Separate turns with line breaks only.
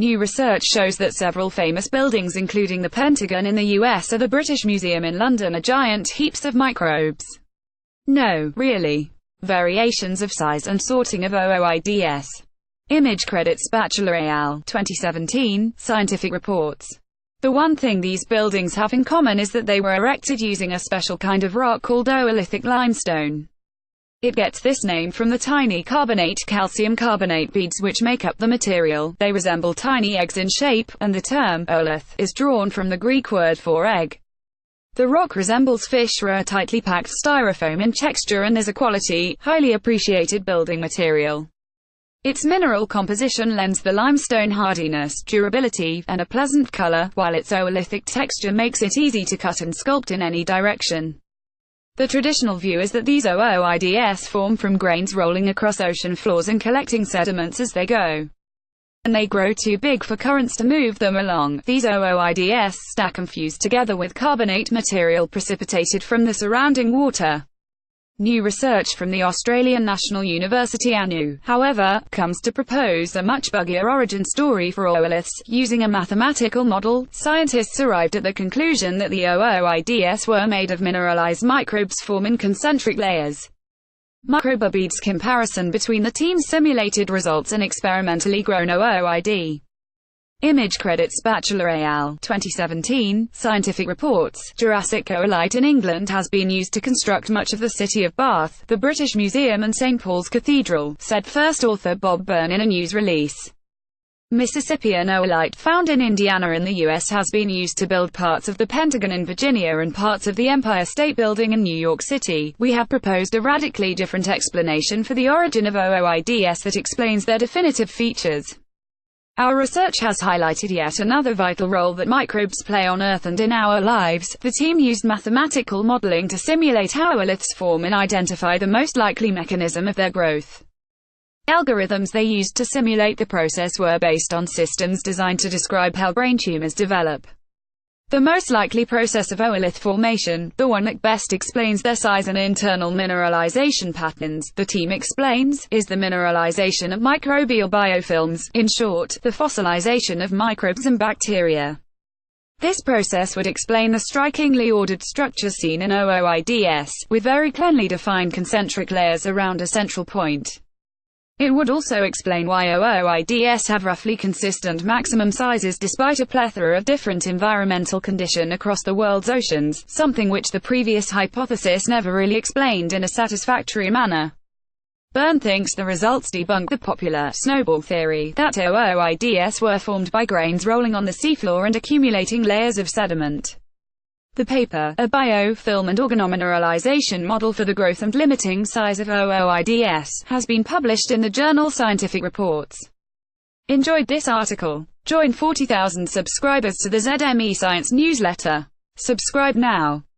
New research shows that several famous buildings, including the Pentagon in the US or the British Museum in London, are giant heaps of microbes. No, really. Variations of size and sorting of OOIDS. Image credits Bachelor et al. 2017, Scientific Reports. The one thing these buildings have in common is that they were erected using a special kind of rock called oolithic limestone. It gets this name from the tiny carbonate calcium carbonate beads which make up the material. They resemble tiny eggs in shape, and the term "olith" is drawn from the Greek word for egg. The rock resembles fish roe, tightly packed styrofoam in texture, and is a quality, highly appreciated building material. Its mineral composition lends the limestone hardiness, durability, and a pleasant color, while its oolithic texture makes it easy to cut and sculpt in any direction. The traditional view is that these OOIDS form from grains rolling across ocean floors and collecting sediments as they go. And they grow too big for currents to move them along. These OOIDS stack and fuse together with carbonate material precipitated from the surrounding water. New research from the Australian National University ANU, however, comes to propose a much buggier origin story for ooliths. Using a mathematical model, scientists arrived at the conclusion that the OOIDS were made of mineralized microbes forming concentric layers. Microbeads comparison between the team's simulated results and experimentally grown OOID. Image credits Bachelor et al. 2017, Scientific Reports. Jurassic oolite in England has been used to construct much of the city of Bath, the British Museum and St. Paul's Cathedral, said first author Bob Byrne in a news release. Mississippian oolite, found in Indiana in the U.S., has been used to build parts of the Pentagon in Virginia and parts of the Empire State Building in New York City. We have proposed a radically different explanation for the origin of OOIDS that explains their definitive features. Our research has highlighted yet another vital role that microbes play on Earth and in our lives. The team used mathematical modeling to simulate how ooliths form and identify the most likely mechanism of their growth. Algorithms they used to simulate the process were based on systems designed to describe how brain tumors develop. The most likely process of oolith formation, the one that best explains their size and internal mineralization patterns, the team explains, is the mineralization of microbial biofilms, in short, the fossilization of microbes and bacteria. This process would explain the strikingly ordered structures seen in OOIDS, with very cleanly defined concentric layers around a central point. It would also explain why OOIDS have roughly consistent maximum sizes despite a plethora of different environmental conditions across the world's oceans, something which the previous hypothesis never really explained in a satisfactory manner. Byrne thinks the results debunk the popular snowball theory that OOIDS were formed by grains rolling on the seafloor and accumulating layers of sediment. The paper, a biofilm and organomineralization model for the growth and limiting size of OOIDS, has been published in the journal Scientific Reports. Enjoyed this article? Join 40,000 subscribers to the ZME Science newsletter. Subscribe now.